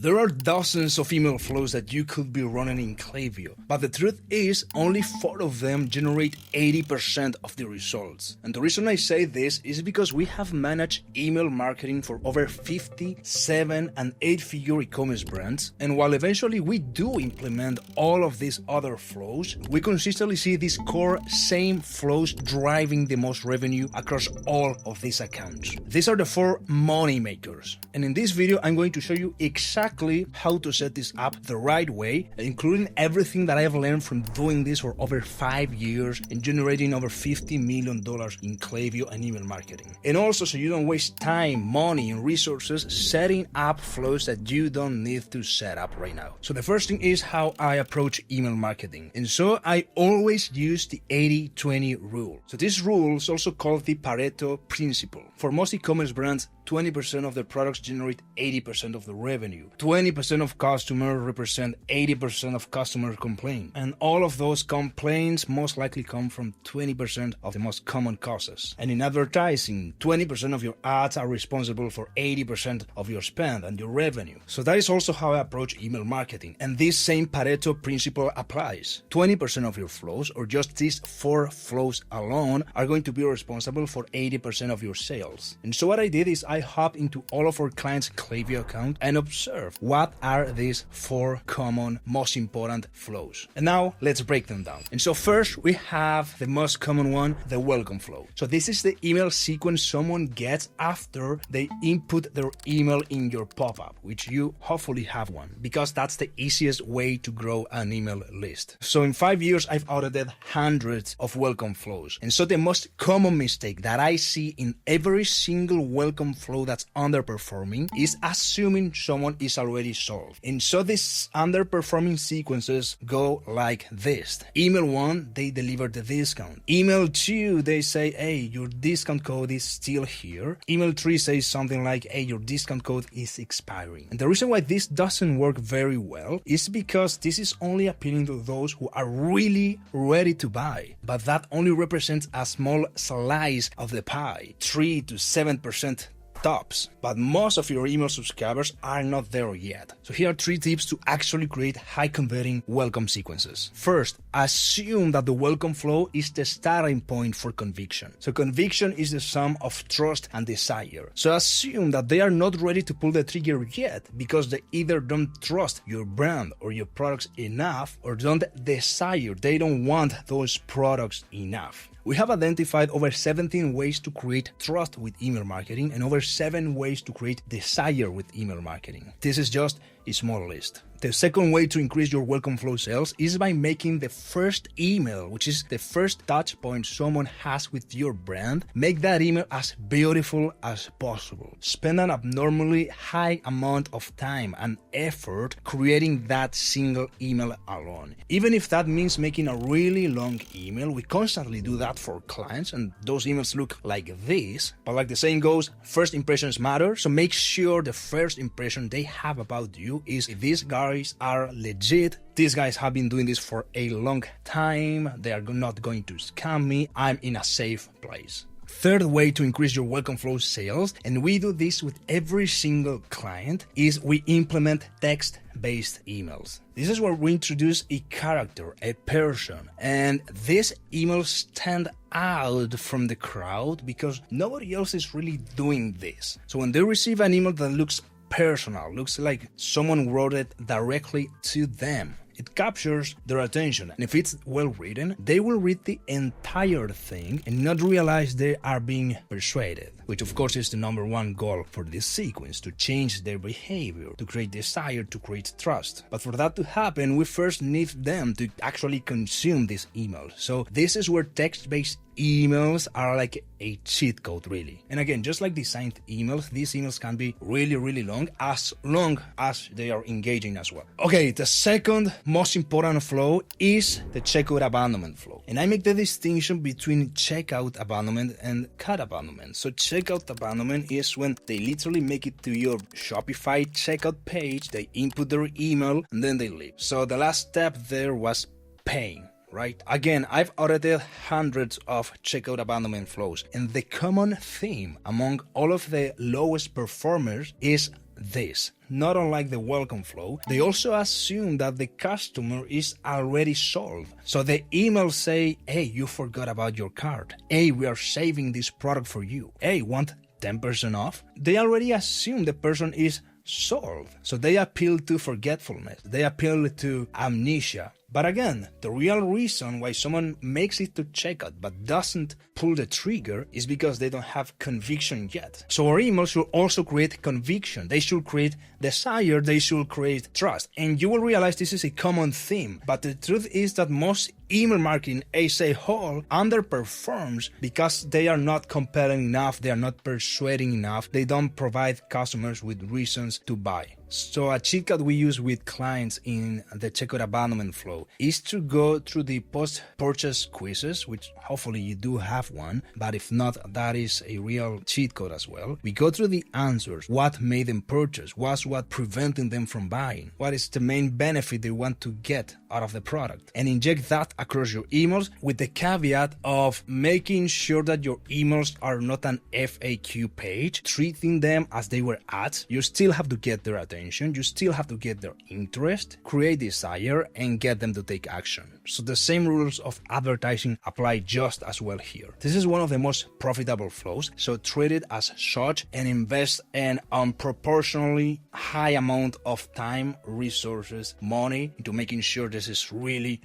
There are dozens of email flows that you could be running in Klaviyo, but the truth is only 4 of them generate 80% of the results. And the reason I say this is because we have managed email marketing for over 50, 7 and 8-figure e-commerce brands, and while eventually we do implement all of these other flows, we consistently see these core same flows driving the most revenue across all of these accounts. These are the 4 money makers, and in this video I'm going to show you exactly how to set this up the right way, including everything that I have learned from doing this for over 5 years and generating over $50 million in Klaviyo and email marketing. And also so you don't waste time, money and resources setting up flows that you don't need to set up right now. So the first thing is how I approach email marketing. And so I always use the 80-20 rule. So this rule is also called the Pareto principle. For most e-commerce brands, 20% of their products generate 80% of the revenue. 20% of customers represent 80% of customer complaints. And all of those complaints most likely come from 20% of the most common causes. And in advertising, 20% of your ads are responsible for 80% of your spend and your revenue. So that is also how I approach email marketing. And this same Pareto principle applies. 20% of your flows, or just these 4 flows alone, are going to be responsible for 80% of your sales. And so what I did is I hop into all of our clients' Klaviyo account and observe what are these 4 common, most important flows. And now let's break them down. And so first we have the most common one, the welcome flow. So this is the email sequence someone gets after they input their email in your pop-up, which you hopefully have one, because that's the easiest way to grow an email list. So in 5 years, I've audited hundreds of welcome flows. And so the most common mistake that I see in every single welcome flow that's underperforming is assuming someone is already sold. And so these underperforming sequences go like this. Email 1, they deliver the discount. Email 2, they say, hey, your discount code is still here. Email 3 says something like, hey, your discount code is expiring. And the reason why this doesn't work very well is because this is only appealing to those who are really ready to buy. But that only represents a small slice of the pie, 3 to 7% tops, but most of your email subscribers are not there yet. So here are 3 tips to actually create high converting welcome sequences. First, assume that the welcome flow is the starting point for conviction. So conviction is the sum of trust and desire. So assume that they are not ready to pull the trigger yet because they either don't trust your brand or your products enough or don't desire, they don't want those products enough. We have identified over 17 ways to create trust with email marketing and over 7 ways to create desire with email marketing. This is just a small list. The second way to increase your welcome flow sales is by making the first email, which is the first touch point someone has with your brand, make that email as beautiful as possible. Spend an abnormally high amount of time and effort creating that single email alone. Even if that means making a really long email, we constantly do that for clients and those emails look like this. But like the saying goes, first impressions matter, so make sure the first impression they have about you is if these guys are legit, these guys have been doing this for a long time, they are not going to scam me, I'm in a safe place. Third way to increase your welcome flow sales, and we do this with every single client, is we implement text-based emails. This is where we introduce a character, a person, and these emails stand out from the crowd because nobody else is really doing this. So when they receive an email that looks personal, looks like someone wrote it directly to them, it captures their attention, and if it's well written, they will read the entire thing and not realize they are being persuaded, which of course is the #1 goal for this sequence, to change their behavior, to create desire, to create trust. But for that to happen, we first need them to actually consume this email. So this is where text-based emails are like a cheat code, really. And again, just like designed emails, these emails can be really long as they are engaging as well. Okay, the second most important flow is the checkout abandonment flow. And I make the distinction between checkout abandonment and cart abandonment. So checkout abandonment is when they literally make it to your Shopify checkout page, they input their email, and then they leave. So the last step there was paying. Right? Again, I've audited hundreds of checkout abandonment flows, and the common theme among all of the lowest performers is this. Not unlike the welcome flow, they also assume that the customer is already solved. So the emails say, hey, you forgot about your card. Hey, we are saving this product for you. Hey, want 10% off? They already assume the person is solved. So they appeal to forgetfulness. They appeal to amnesia. But again, the real reason why someone makes it to checkout but doesn't pull the trigger is because they don't have conviction yet. So our emails should also create conviction. They should create desire. They should create trust. And you will realize this is a common theme. But the truth is that most email marketing as a whole underperforms because they are not compelling enough. They are not persuading enough. They don't provide customers with reasons to buy. So a cheat code we use with clients in the checkout abandonment flow is to go through the post-purchase quizzes, which hopefully you do have one, but if not, that is a real cheat code as well. We go through the answers, what made them purchase, what's what preventing them from buying, what is the main benefit they want to get out of the product, and inject that across your emails with the caveat of making sure that your emails are not an FAQ page, treating them as they were ads. You still have to get their attention. You still have to get their interest, create desire, and get them to take action. So the same rules of advertising apply just as well here. This is one of the most profitable flows, so treat it as such and invest an unproportionally high amount of time, resources, money into making sure this is really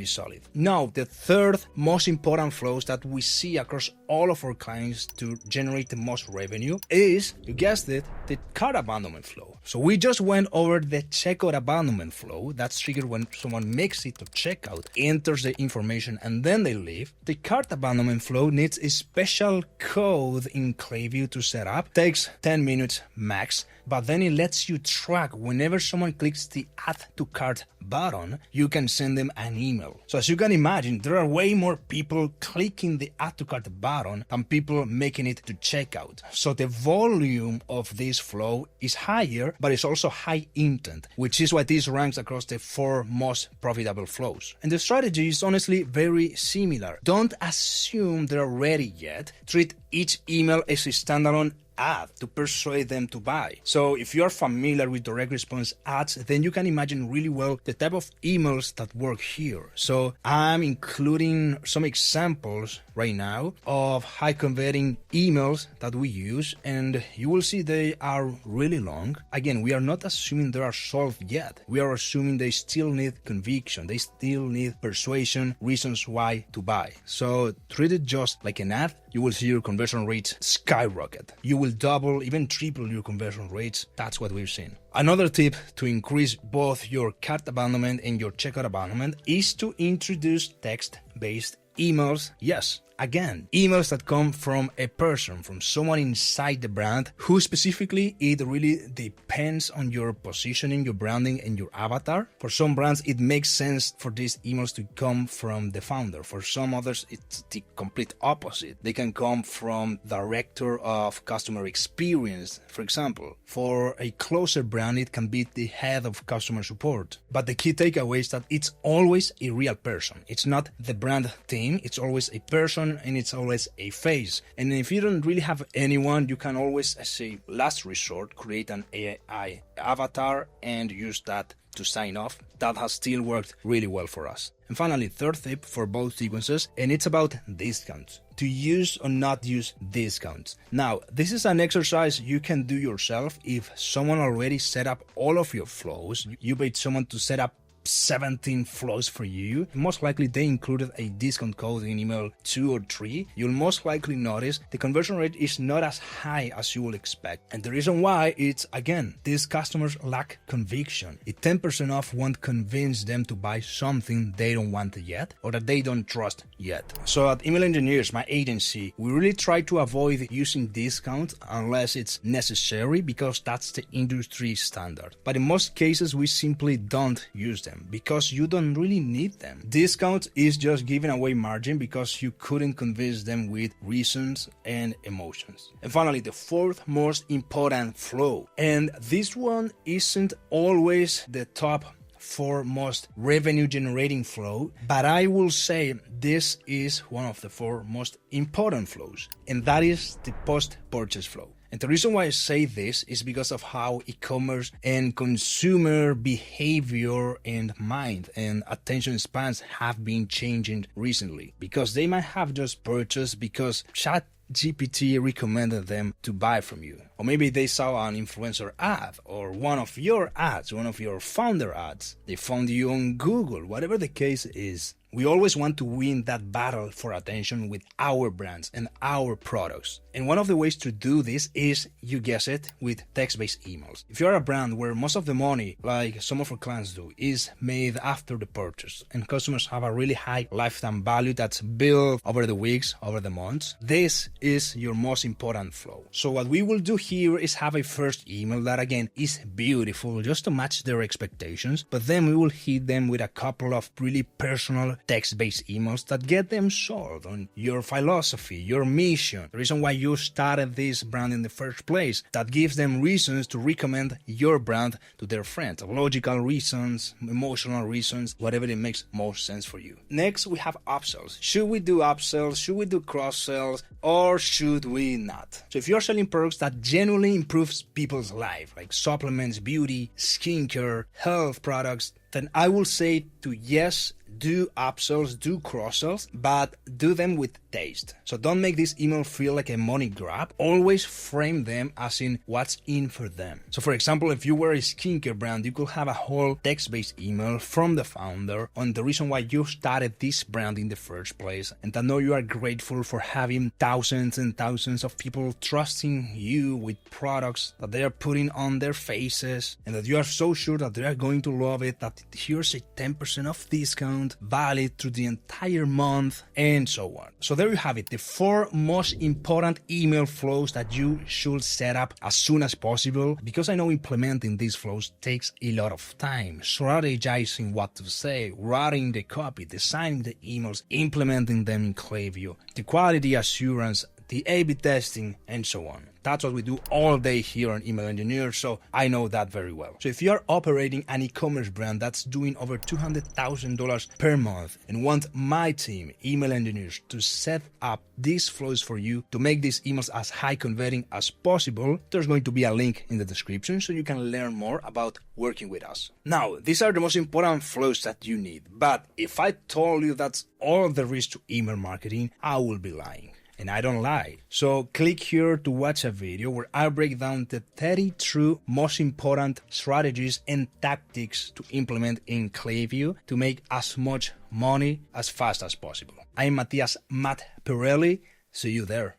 solid. Now, the third most important flows that we see across all of our clients to generate the most revenue is, you guessed it, the cart abandonment flow. So we just went over the checkout abandonment flow. That's triggered when someone makes it to checkout, enters the information, and then they leave. The cart abandonment flow needs a special code in Klaviyo to set up. Takes 10 minutes max, but then it lets you track whenever someone clicks the add to cart button, you can send them an email. So as you can imagine, there are way more people clicking the add to cart button than people making it to checkout. So the volume of this flow is higher, but it's also high intent, which is why this ranks across the 4 most profitable flows. And the strategy is honestly very similar. Don't assume they're ready yet. Treat each email as a standalone ad to persuade them to buy. So if you are familiar with direct response ads, then you can imagine really well the type of emails that work here. So I'm including some examples right now of high converting emails that we use, and you will see they are really long. Again, we are not assuming they are solved yet. We are assuming they still need conviction. They still need persuasion, reasons why to buy. So treat it just like an ad. You will see your conversion rates skyrocket. You will double, even triple your conversion rates. That's what we've seen. Another tip to increase both your cart abandonment and your checkout abandonment is to introduce text-based emails. Yes, again, emails that come from a person, from someone inside the brand who specifically, it really depends on your positioning, your branding, and your avatar. For some brands, it makes sense for these emails to come from the founder. For some others, it's the complete opposite. They can come from director of customer experience, for example. For a closer brand, it can be the head of customer support. But the key takeaway is that it's always a real person. It's not the brand team. It's always a person, and it's always a face. And if you don't really have anyone, you can always, as a last resort, create an AI avatar and use that to sign off. That has still worked really well for us. And finally, third tip for both sequences, and it's about discounts. To use or not use discounts. Now, this is an exercise you can do yourself if someone already set up all of your flows. You paid someone to set up 17 flows for you. Most likely they included a discount code in email 2 or 3. You'll most likely notice the conversion rate is not as high as you will expect. And the reason why is, again, these customers lack conviction. A 10% off won't convince them to buy something they don't want yet or that they don't trust yet. So at Email Engineers, my agency, we really try to avoid using discounts unless it's necessary because that's the industry standard. But in most cases, we simply don't use them because you don't really need them. Discount is just giving away margin because you couldn't convince them with reasons and emotions. And finally, the fourth most important flow. And this one isn't always the top 4 most revenue generating flow, but I will say this is one of the 4 most important flows, and that is the post-purchase flow. And the reason why I say this is because of how e-commerce and consumer behavior and mind and attention spans have been changing recently. Because they might have just purchased because ChatGPT recommended them to buy from you. Or maybe they saw an influencer ad or one of your ads, one of your founder ads. They found you on Google, whatever the case is. We always want to win that battle for attention with our brands and our products. And one of the ways to do this is, you guess it, with text-based emails. If you're a brand where most of the money, like some of our clients do, is made after the purchase and customers have a really high lifetime value that's built over the weeks, over the months, this is your most important flow. So what we will do here is have a first email that again is beautiful just to match their expectations, but then we will hit them with a couple of really personal text-based emails that get them sold on your philosophy, your mission, the reason why you started this brand in the first place. That gives them reasons to recommend your brand to their friends. Logical reasons, emotional reasons, whatever it makes most sense for you. Next, we have upsells. Should we do upsells? Should we do cross-sells? Or should we not? So if you're selling products that genuinely improves people's life, like supplements, beauty, skincare, health products, then I will say to yes, do upsells, do cross-sells, but do them with taste. So don't make this email feel like a money grab. Always frame them as in what's in for them. So for example, if you were a skincare brand, you could have a whole text-based email from the founder on the reason why you started this brand in the first place, and I know you are grateful for having thousands and thousands of people trusting you with products that they are putting on their faces, and that you are so sure that they are going to love it, that here's a 10% off discount valid through the entire month, and so on. So there you have it, the 4 most important email flows that you should set up as soon as possible, because I know implementing these flows takes a lot of time. Strategizing what to say, writing the copy, designing the emails, implementing them in Klaviyo, the quality assurance, the A/B testing, and so on. That's what we do all day here on Email Engineer, so I know that very well. So if you're operating an e-commerce brand that's doing over $200,000 per month and want my team, Email Engineers, to set up these flows for you to make these emails as high converting as possible, there's going to be a link in the description so you can learn more about working with us. Now, these are the most important flows that you need, but if I told you that's all there is to email marketing, I will be lying. And I don't lie. So click here to watch a video where I break down the 30 true most important strategies and tactics to implement in Klaviyo to make as much money as fast as possible. I'm Matt Pirelli. See you there.